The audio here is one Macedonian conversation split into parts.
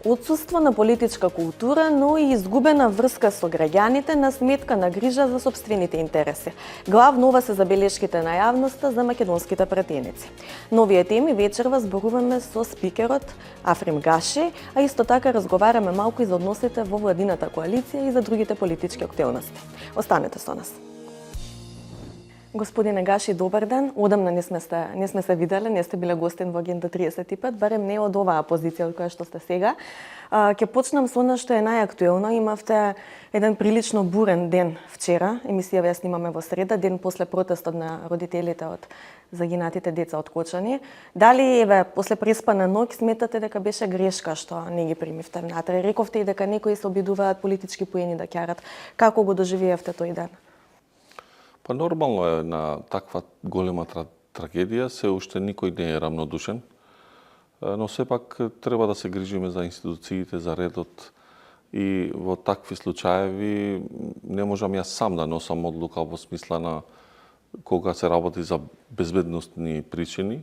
Отсуство на политичка култура, но и изгубена врска со граѓаните на сметка на грижа за сопствените интереси. Главно ова се забелешките на јавноста за македонските пратеници. На овие теми вечерва зборуваме со спикерот Африм Гаши, а исто така разговараме малку и за односите во владината коалиција и за другите политички активности. Останете со нас. Господине Гаши, добар ден. Одамна не сме се виделе, не сте биле гостин во Агенда 35, барем не од оваа позиција од која што сте сега. Ќе почнам со она што е најактуелно. Имавте еден прилично бурен ден вчера. Емисија ја снимаме во среда, ден после протестот на родителите од загинатите деца од Кочани. Дали после преспана ноќ сметате дека беше грешка што не ги примивте внатре? Рековте и дека некои се обидуваат политички поени да ќарат. Како го доживеевте тој ден? Па нормално е на таква голема трагедија, се уште никој не е рамнодушен, но сепак треба да се грижиме за институциите, за редот и во такви случаеви не можам јас сам да носам одлука во смисла на кога се работи за безбедностни причини.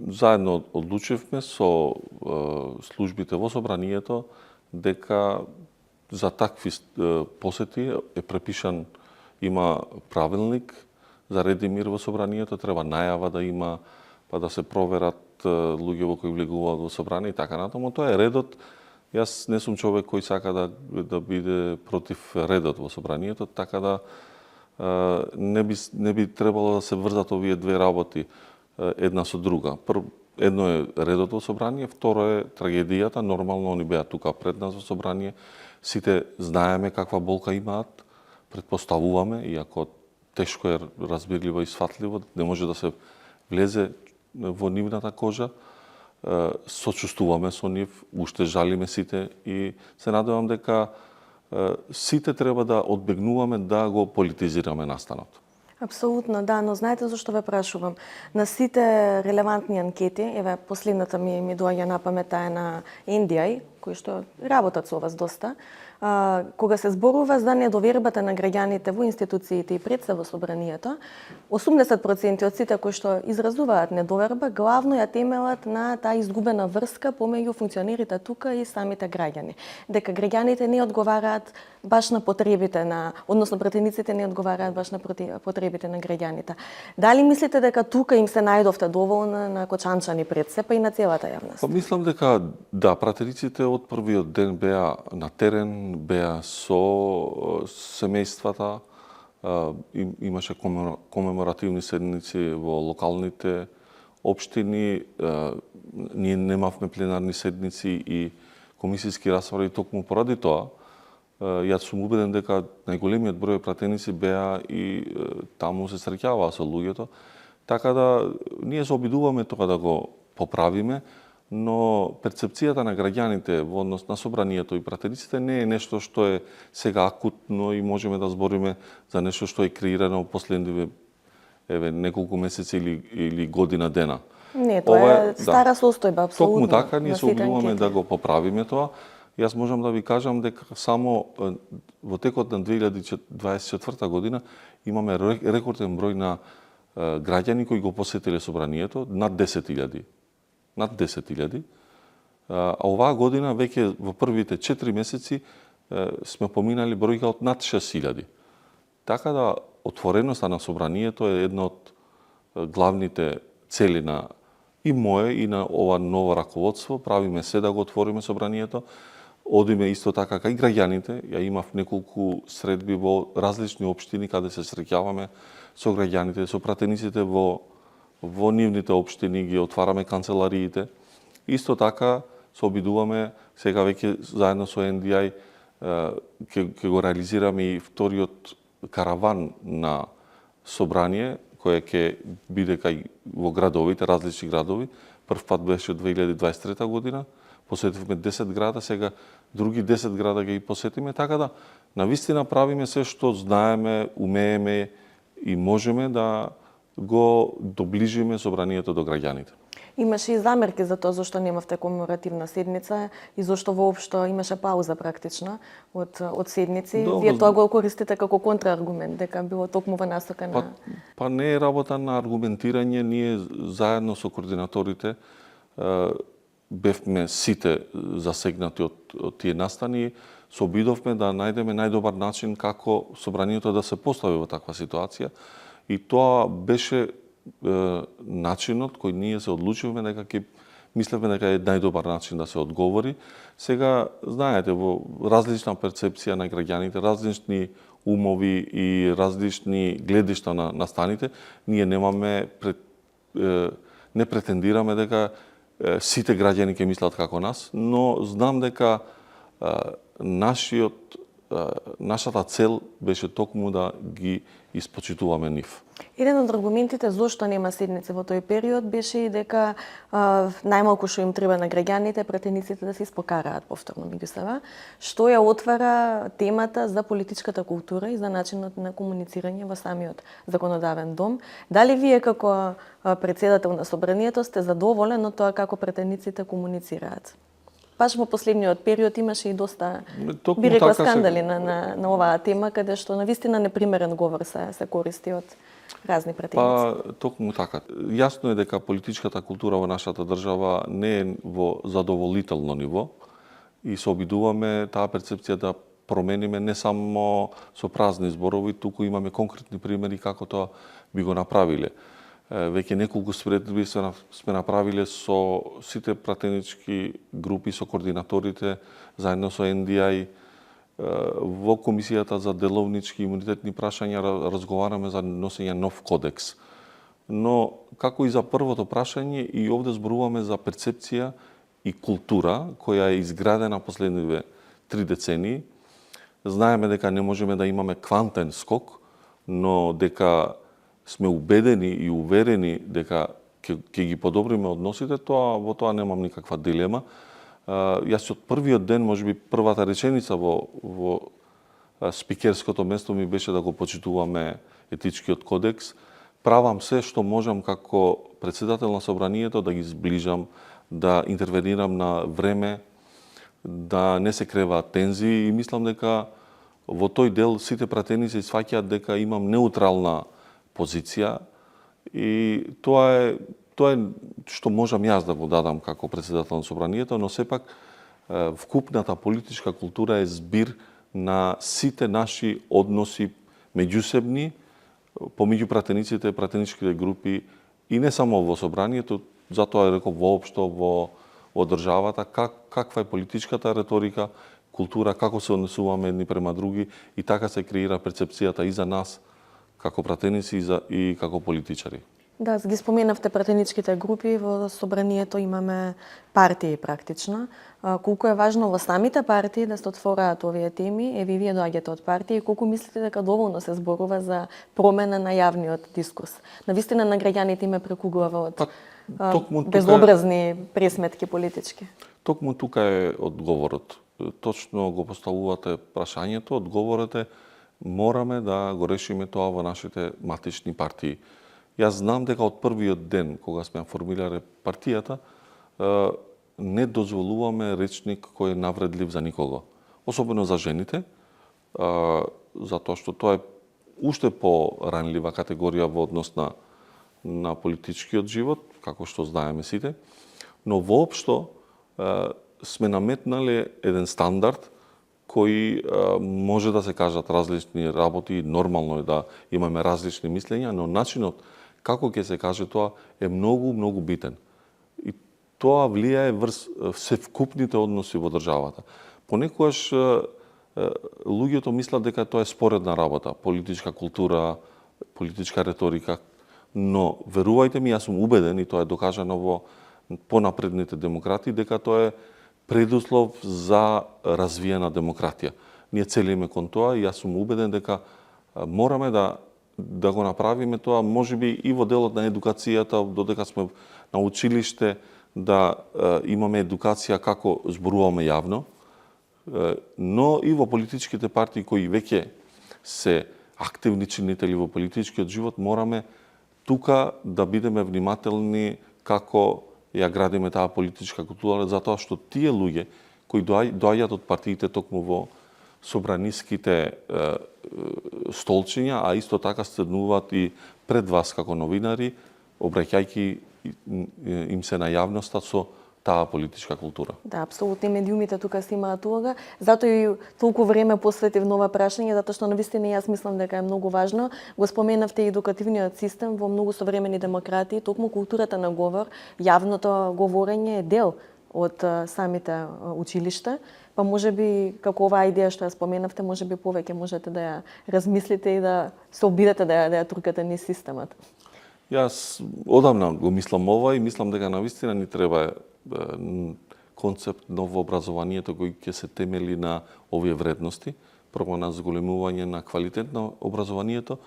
Заедно одлучивме со службите во собранието дека за такви посети е препишан. Има правилник за ред и мир во собранието, треба најава да има, па да се проверат луѓе во кои влегуваат во собрание и така натаму. Тоа е редот. Јас не сум човек кој сака да биде против редот во собранието, така да не би требало да се врзат овие две работи една со друга. Едно е редот во собрание, второ е трагедијата. Нормално они беа тука пред нас во собрание. Сите знаеме каква болка имаат, предпоставуваме, иако тешко е разбирливо и сватливо, не може да се влезе во нивната кожа, сочувствуваме со нив, уште жалиме сите и се надевам дека сите треба да одбегнуваме да го политизираме настанот. Апсолутно, да, но знаете зашто ве прашувам? На сите релевантни анкети, последната ми доаѓа на памет е на NDI, кои што работат со вас доста, кога се зборува за недовербата на граѓаните во институциите и пред се во собранието, 80% од сите кои што изразуваат недоверба главно ја темелат на таа изгубена врска помеѓу функционерите тука и самите граѓани. Дека граѓаните не одговараат баш на потребите односно пратениците не одговараат баш на потребите на граѓаните. Дали мислите дека тука им се најдовте доволно на кочанчани пред се, па и на целата јавност? Па мислам дека да, пратениците од првиот ден беа на терен, беа со семејствата, имаше комеморативни седници во локалните општини, ние немавме пленарни седници и комисиски расправи токму поради тоа. Јас сум убеден дека најголемиот број пратеници беа и таму се среќаваа со луѓето, така да ние се обидуваме тоа да го поправиме, но перцепцијата на граѓаните во однос на собранието и пратениците не е нешто што е сега акутно и можеме да збориме за нешто што е креирано во последниве неколку месеци или година дена. Не, тоа е стара состојба, апсолутно. Токму така, ние се обидуваме да го поправиме тоа. Јас можам да ви кажам дека само во текот на 2024 година имаме рекорден број на граѓани кои го посетиле собранието, над 10.000. Над 10.000. А оваа година веќе во првите 4 месеци сме поминали бројка од над 6.000. Така да отвореноста на собранието е една од главните цели на и мое и на ова ново раководство. Правиме се да го отвориме собранието. Одиме исто така кај граѓаните. Ја имав неколку средби во различни општини каде се среќаваме со граѓаните, со пратениците во нивните општини, ги отвараме канцелариите. Исто така се обидуваме сега веќе заедно со NDI ќе го реализираме и вториот караван на собрание кој ќе биде кај во градовите, различни градови. Прв пат беше 2023 година. Посетивме 10 града, сега други 10 града ги посетиме, така да навистина правиме се што знаеме, умееме и можеме да го доближиме собранието до граѓаните. Имаше и замерки за тоа зашто немавте комеморативна седница и зашто воопшто имаше пауза практично од седници. Вие тоа го користите како контрааргумент, дека било токму во насока на... Па не е работа на аргументирање, ние заедно со координаторите бевме сите засегнати од тие настани, се обидовме да најдеме најдобар начин како собранието да се постави во таква ситуација. И тоа беше начинот кој ние се одлучивме дека мислевме дека е најдобар начин да се одговори. Сега, знаете, во различна перцепција на граѓаните, различни умови и различни гледишта на настаните, ние не претендираме дека сите граѓани ќе мислат како нас, но знам дека нашата цел беше токму да ги испочитуваме нив. Еден од аргументите зошто нема седници во тој период беше и дека најмалку што им треба на граѓаните пратениците да се испокараат повторно меѓу себе, што ја отвара темата за политичката култура и за начинот на комуницирање во самиот законодавен дом. Дали вие како председател на собранието сте задоволен од тоа како пратениците комуницираат? Баш во последниот период имаше и доста, би рекла, скандали на оваа тема, каде што навистина непримерен говор се користи од разни пратеници. Токму така. Јасно е дека политичката култура во нашата држава не е во задоволително ниво и се обидуваме таа перцепција да промениме не само со празни зборови, туку имаме конкретни примери како тоа би го направиле. Веќе неколку спредби сме направиле со сите пратенички групи, со координаторите, заедно со NDI. Во Комисијата за деловнички имунитетни прашања разговараме за носење нов кодекс. Но, како и за првото прашање, и овде зборуваме за перцепција и култура која е изградена последниве 3 децении. Знаеме дека не можеме да имаме квантен скок, но дека сме убедени и уверени дека ќе ги подобриме односите, во тоа немам никаква дилема. Јас од првиот ден, можеби првата реченица во спикерското место ми беше да го почитуваме етичкиот кодекс. Правам се што можам како председател на собранието да ги зближам, да интервенирам на време, да не се креваат тензии и мислам дека во тој дел сите пратеници сваќаат дека имам неутрална позиција и тоа е што можам јас да го дадам како председател на собранието, но сепак вкупната политичка култура е збир на сите наши односи меѓусебни помеѓу пратениците, пратеничките групи и не само во собранието, затоа реков воопшто во државата, каква е политичката реторика, култура, како се однесуваме едни према други и така се креира перцепцијата и за нас како пратеници и како политичари. Да, ги споменавте пратеничките групи, во собранието имаме партии практично. Колку е важно во самите партии да се отвораат овие теми, вие доаѓате од партии, колку мислите дека доволно се зборува за промена на јавниот дискурс? Навистина на граѓаните им е прекуглава од безобразни пресметки политички. Токму тука е одговорот. Точно го поставувате прашањето, одговорот е мораме да го решиме тоа во нашите матични партии. Јас знам дека од првиот ден, кога сме формирале партијата, не дозволуваме речник кој е навредлив за никого. Особено за жените, затоа што тоа е уште по-ранлива категорија во однос на политичкиот живот, како што знаеме сите. Но воопшто сме наметнале еден стандард кои може да се кажат различни работи, нормално е да имаме различни мислења, но начинот како ќе се каже тоа е многу, многу битен. И тоа влијае врз севкупните односи во државата. Понекогаш луѓето мислат дека тоа е споредна работа, политичка култура, политичка реторика, но верувајте ми, јас сум убеден и тоа е докажано во понапредните демократии дека тоа е предуслов за развиена демократија. Ние целиме кон тоа и јас сум убеден дека мораме да го направиме тоа, можеби и во делот на едукацијата, додека сме на училиште, да имаме едукација како зборуваме јавно, но и во политичките партии кои веќе се активни чинители во политичкиот живот, мораме тука да бидеме внимателни како ја градиме таа политичка култура, затоа што тие луѓе кои доаѓаат од партиите токму во собраниските столчиња, а исто така седнуваат и пред вас како новинари, обраќајќи им се на јавноста со таа политичка култура. Да, апсолутно и медиумите тука си имаат улога. Затоа и толку време посветив на ова прашање, затоа што навистина јас мислам дека е многу важно. Го споменавте и едукативниот систем во многу современи демократии, токму културата на говор, јавното говорење е дел од самите училишта, па можеби како оваа идеја што ја споменавте, можеби повеќе можете да ја размислите и да се обидете да ја туркате низ системот. Јас одамна го мислам ова и мислам дека навистина ни треба концепт нов во образованието кој ќе се темели на овие вредности, прво на зголемување на квалитет на образованието,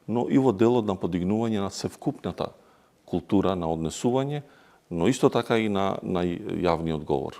но и во делот на подигнување на севкупната култура на однесување, но исто така и на јавниот говор.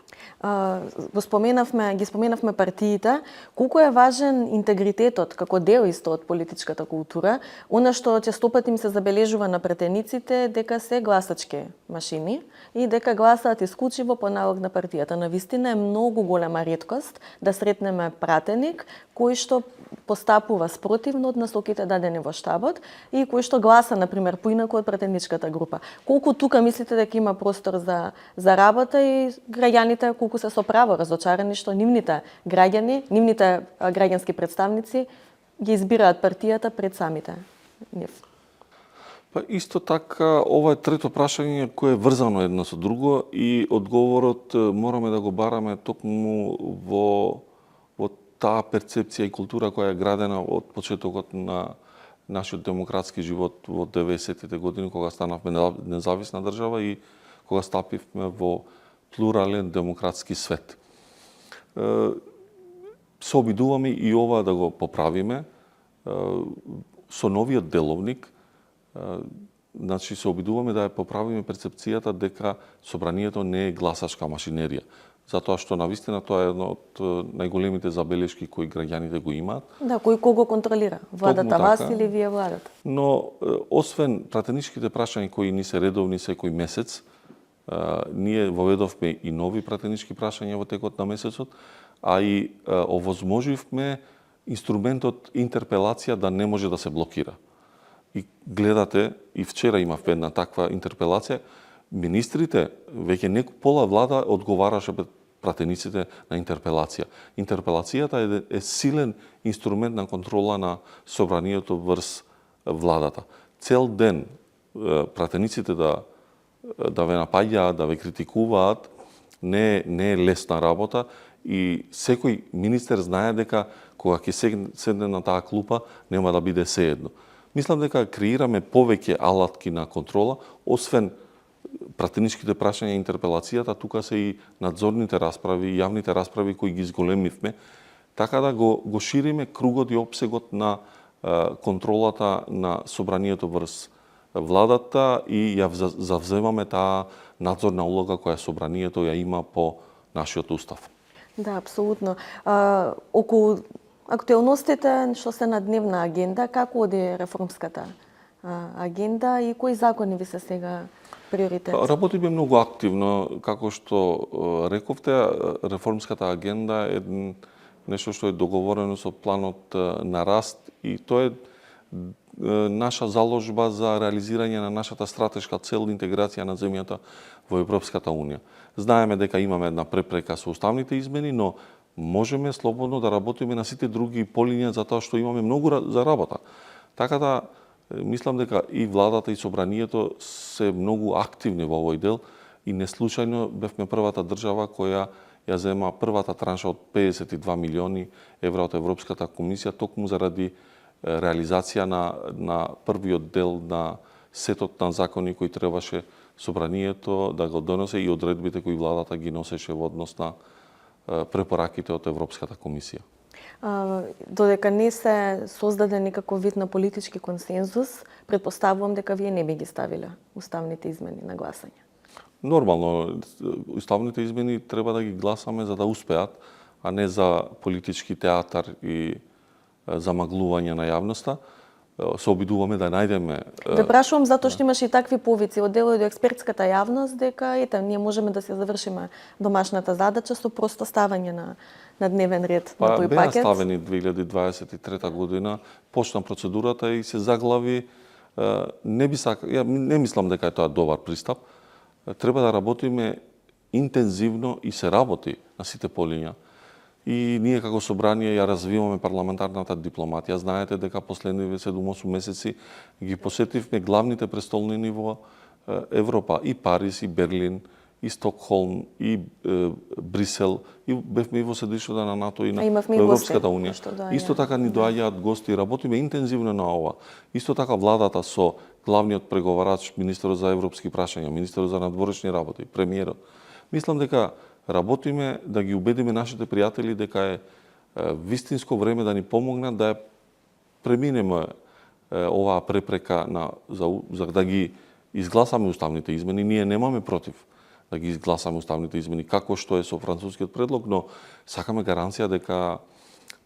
Ги споменавме партиите. Колку е важен интегритетот како дел исто од политичката култура? Она што честопати им се забележува на пратениците дека се гласачки машини и дека гласаат исклучиво по налог на партијата. Навистина е многу голема реткост да сретнеме пратеник кој што постапува спротивно од насоките дадени во штабот и кој што гласа, например, поинаку од пратеничката група. Колку тука мислите дека има простор за работа и граѓаните колку се со право разочарани што нивните граѓани, нивните граѓански представници ги избираат партијата пред самите нив? Па исто така, ова е трето прашање кое е врзано едно со друго и одговорот мораме да го бараме токму во таа перцепција и култура која е градена од почетокот на нашиот демократски живот во 90-тите години, кога станавме независна држава и кога стапивме во плурален демократски свет. Се обидуваме и ова да го поправиме со новиот деловник. Значи се обидуваме да ја поправиме перцепцијата дека собранието не е гласачка машинерија. Затоа што навистина тоа е едно од најголемите забелешки кои граѓаните го имаат. Да, кој кого контролира? Владата вас или вие владата? Но освен пратеничките прашања кои ни се редовни секој месец, ние воведовме и нови пратенички прашања во текот на месецот, а и овозможивме инструментот интерпелација да не може да се блокира. И гледате, и вчера имавме една таква интерпелација, министрите, веќе пола влада одговараше пред пратениците на интерпелација. Интерпелацијата е силен инструмент на контрола на собранието врз владата. Цел ден пратениците да ве напаѓаат, да ве критикуваат, не е лесна работа и секој министер знае дека кога ќе седне на таа клупа нема да биде сеедно. Мислам дека креираме повеќе алатки на контрола, освен пратеничките прашања и интерпелацијата, тука се и надзорните расправи, јавните расправи кои ги зголемивме, така да го шириме кругот и опсегот на контролата на собранието врз владата и ја завземаме таа надзорна улога која собранието ја има по нашиот устав. Да, апсолутно. Околу актуелностите што се на дневна агенда, како оди реформската агенда и кои закони ви се сега приоритет? Работиме многу активно, како што рековте, реформската агенда е нешто што е договорено со планот на раст и тоа е наша заложба за реализирање на нашата стратешка цел интеграција на земјата во Европската унија. Знаеме дека имаме една препрека со уставните измени, но можеме слободно да работиме на сите други полиња затоа што имаме многу за работа. Така да мислам дека и владата и собранието се многу активни во овој дел и неслучајно бевме првата држава која ја зема првата транша од 52 милиони евра од Европската комисија токму заради реализација на првиот дел на сетот на закони кои требаше собранието да го доносе и одредбите кои владата ги носеше во однос на препораките од Европската комисија. Додека не се создаде никаков вид на политички консензус, предпоставувам дека вие не би ги ставиле уставните измени на гласање. Нормално, уставните измени треба да ги гласаме за да успеат, а не за политички театар и замаглување на јавноста. Се обидуваме да најдеме... Да прашувам затоа што имаше и такви повици од дело и до експертската јавност дека ние можеме да се завршиме домашната задача со просто ставање на дневен ред на тој пакет. Беа ставени 2023 година, почна процедурата и се заглави. Не мислам дека е тоа добар пристап. Треба да работиме интензивно и се работи на сите полиња. И ние како собрание ја развиваме парламентарната дипломатија. Знаете дека последниве 7-8 месеци ги посетивме главните престолнини во Европа, и Париз, и Берлин, и Стокхолм, и Брисел, и бевме и во седишната на НАТО и на Европската унија. Исто така ни доаѓаат гости, работиме интензивно на ова. Исто така владата со главниот преговарач, министерот за европски прашања, министерот за надворешни работи, премиерот. Мислам дека работиме да ги убедиме нашите пријатели дека е вистинско време да ни помогнат да ја преминеме оваа препрека за да ги изгласаме уставните измени. Ние немаме против да ги изгласаме уставните измени, како што е со францускиот предлог, но сакаме гаранција дека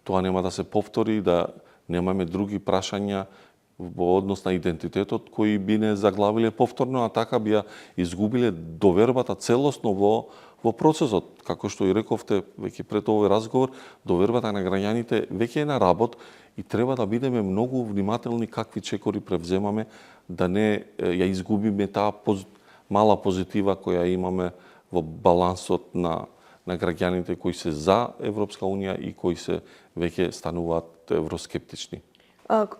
тоа нема да се повтори, да немаме други прашања во однос на идентитетот кои би не заглавиле повторно, а така би ја изгубиле довербата целосно во процесот. Како што и рековте веќе пред овој разговор, довербата на граѓаните веќе е на работ и треба да бидеме многу внимателни какви чекори превземаме, да не ја изгубиме таа мала позитива која имаме во балансот на граѓаните кои се за Европска унија и кои се веќе стануваат евроскептични.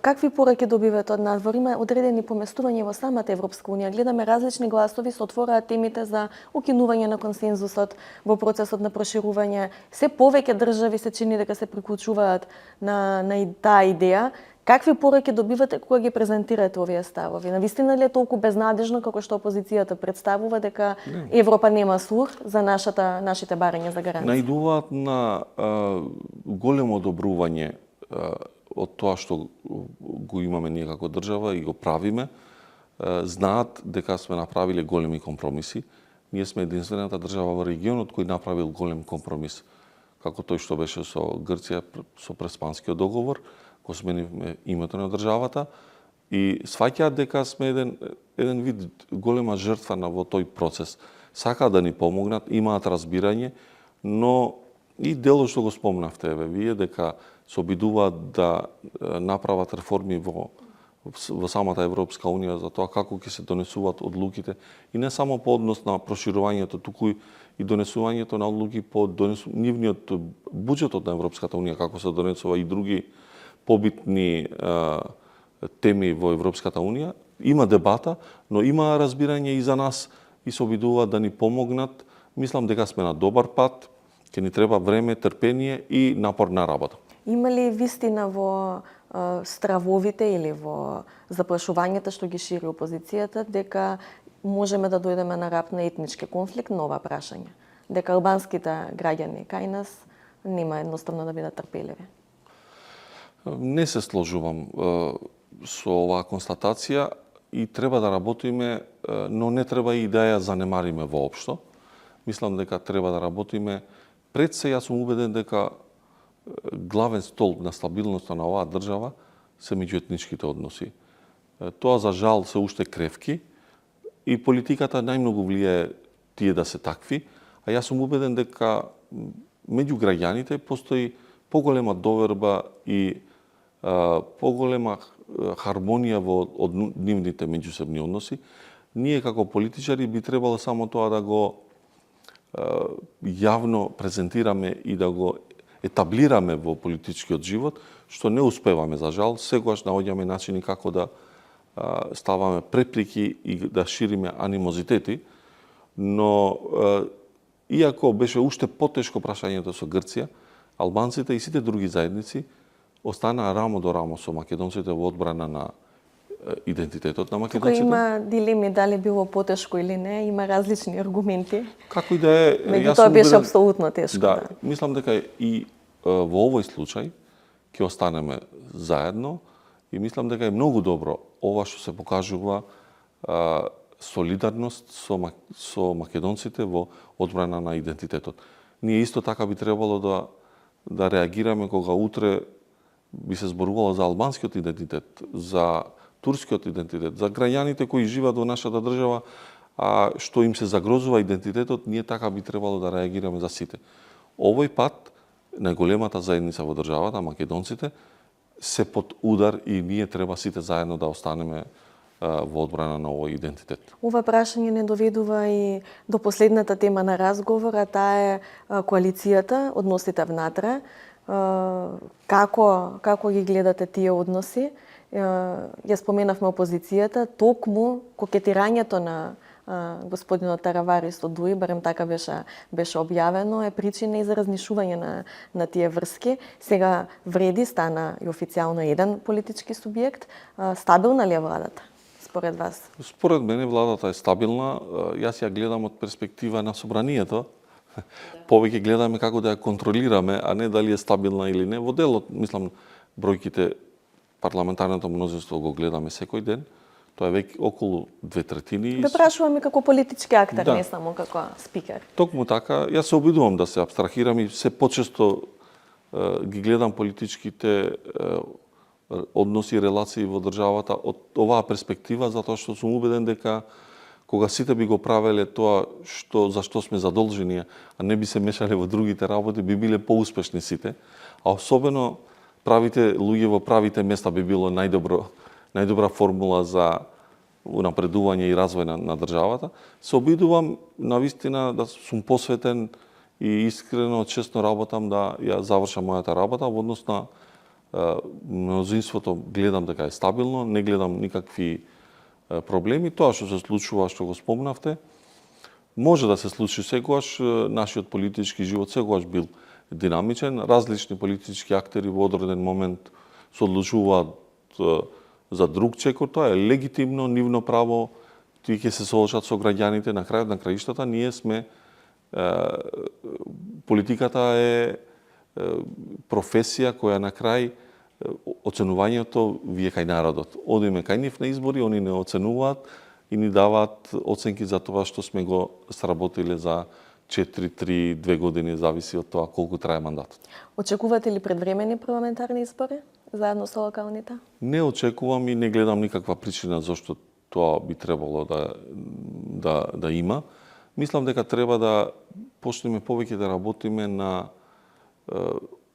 Какви пораки добивате од надвор? Има одредени поместувања во самата Европска унија. Гледаме различни гласови се отвораат темите за укинување на консензусот во процесот на проширување. Се повеќе држави се чини дека се приклучуваат на таа идеја. Какви пораки добивате кога ги презентирате овие ставови? Навистина ли е толку безнадежно како што опозицијата представува дека Европа нема слух за нашите барања за гаранција? Наидуваат на големо одобрување од тоа што го имаме ние како држава и го правиме. Знаат дека сме направиле големи компромиси. Ние сме единствената држава во регионот кој направил голем компромис, како тој што беше со Грција со Преспанскиот договор, го сменивме името на државата и сваќаат дека сме еден вид голема жртва во тој процес. Сакаат да ни помогнат, имаат разбирање, но и дело што го спомнавте вие дека се обидуваат да направат реформи во самата Европска унија за тоа како ќе се донесуваат одлуките и не само по однос на проширувањето, туку и донесувањето на одлуки по нивниот буџетот на Европската унија, како се донесува и други побитни теми во Европската унија. Има дебата, но има разбирање и за нас и се обидуваат да ни помогнат. Мислам дека сме на добар пат, ќе ни треба време, трпение и напорна работа. Има ли вистина во стравовите или во заплашувањата што ги шири опозицијата дека можеме да дојдеме на рап на етнички конфликт, нова прашање? Дека албанските граѓани кај нас нема едноставно да бидат трпеливи? Не се сложувам со оваа констатација и треба да работиме, но не треба и да ја занемариме воопшто. Мислам дека треба да работиме. Пред се јас сум убеден дека главен столб на стабилноста на оваа држава се меѓуетничките односи. Тоа за жал се уште кревки и политиката најмногу влијае тие да се такви, а јас сум убеден дека меѓу граѓаните постои поголема доверба и поголема хармонија во нивните меѓусебни односи. Ние како политичари би требало само тоа да го јавно презентираме и да го етаблираме во политичкиот живот, што не успеваме за жал. Сегаш наоѓаме начини како да ставаме препреки и да шириме анимозитети, но иако беше уште потешко прашањето со Грција, албанците и сите други заедници останаа рамо до рамо со македонците во одбрана на идентитетот на македонците. Тука има дилеми дали било потешко или не, има различни аргументи. Како и да е, меѓутоа беше апсолутно тешко. Да, мислам дека и во овој случај ќе останеме заедно и мислам дека е многу добро ова што се покажува солидарност со македонците во одбрана на идентитетот. Ние исто така би требало да реагираме кога утре би се зборувало за албанскиот идентитет, за турскиот идентитет, за граѓаните кои живеат во нашата држава, а што им се загрозува идентитетот, ние така би требало да реагираме за сите. Овој пат најголемата заедница во државата, македонците, се под удар и ние треба сите заедно да останеме во одбрана на овој идентитет. Ова прашање не доведува и до последната тема на разговор, а таа е коалицијата, односите внатре. Како ги гледате тие односи? Ја споменавме опозицијата, токму кокетирањето на господинот Таравари со Дуи, барем така беше објавено, е причина и за разнишување на тие врски. Сега вреди, стана и официјално еден политички субјект. Стабилна ли е владата, според вас? Според мене владата е стабилна. Јас ја гледам од перспектива на собранието. Повеќе гледаме како да ја контролираме, а не дали е стабилна или не. Во делот, мислам, бројките парламентарното мнозинство го гледаме секој ден. Тоа е веќе околу 2/3. Да прашуваме како политички актер, Да. не само како спикер. Токму така, јас се обидувам да се абстрахирам и се почесто ги гледам политичките односи и релации во државата од оваа перспектива, затоа што сум убеден дека кога сите би го правеле тоа за што сме задолжени, а не би се мешале во другите работи, би биле поуспешни сите. А особено правите луѓе во правите места би било најдобра формула за унапредување и развој на државата. Се обидувам навистина да сум посветен и искрено, честно работам да ја завршам мојата работа во однос на мнозинството. Гледам дека е стабилно, не гледам никакви проблеми. Тоа што се случува, што го спомнавте, може да се случи секогаш. Нашиот политички живот секогаш бил динамичен. Различни политички актери во одреден момент се одлучуваат за друг чекор. Тоа е легитимно, нивно право. Тие ќе се соочат со граѓаните. На крајот на краиштата ние сме политиката е професија која на крај оценувањето вие кај народот. Одиме кај нив на избори, они не оценуваат и ни даваат оценки за тоа што сме го сработиле за 4-3-2 години, зависи од тоа колку трае мандатот. Очекувате ли предвремени парламентарни избори заедно со локалните? Не очекувам и не гледам никаква причина зашто тоа би требало да има. Мислам дека треба да почнеме повеќе да работиме на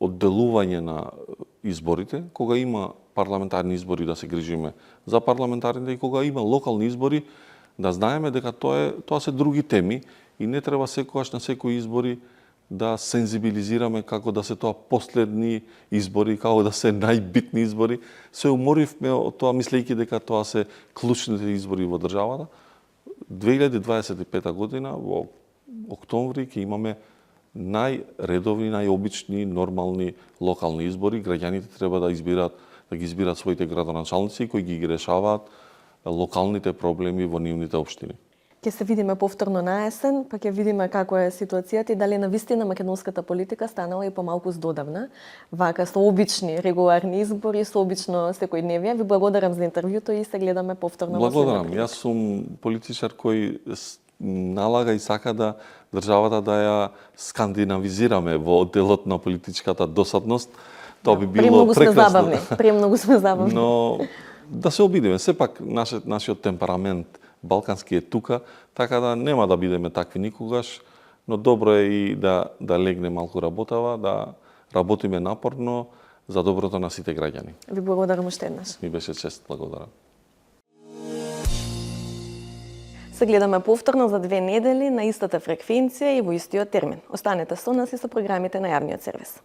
одделување на изборите, кога има парламентарни избори да се грижиме за парламентарните и кога има локални избори да знаеме дека тоа се други теми и не треба секогаш на секои избори да сензибилизираме како да се тоа последни избори, како да се најбитни избори. Се уморивме од тоа мислејќи дека тоа се клучните избори во државата. 2025 година во октомври ќе имаме најредовни, најобични, нормални локални избори. Граѓаните треба да ги избират своите градоначалници кои ги решаваат локалните проблеми во нивните општини. Ќе се видиме повторно на есен, па ќе видиме како е ситуацијата и дали навистина македонската политика станала и помалку здодавна, вака со обични регуларни избори, со обично секојдневие. Ви благодарам за интервјуто и се гледаме повторно. Благодарам. Јас сум политичар кој налага и сака да државата да ја скандинавизираме во делот на политичката досадност. Тоа би било прекрасно. Премногу сме забавни. Но да се обидиме. Сепак нашиот темперамент балкански е тука, така да нема да бидеме такви никогаш, но добро е и да легне малку работава, да работиме напорно за доброто на сите граѓани. Ви благодарам уште еднаш. Ми беше чест, благодарам. Се гледаме повторно за 2 недели на истата фреквенција и во истиот термин. Останете со нас и со програмите на јавниот сервис.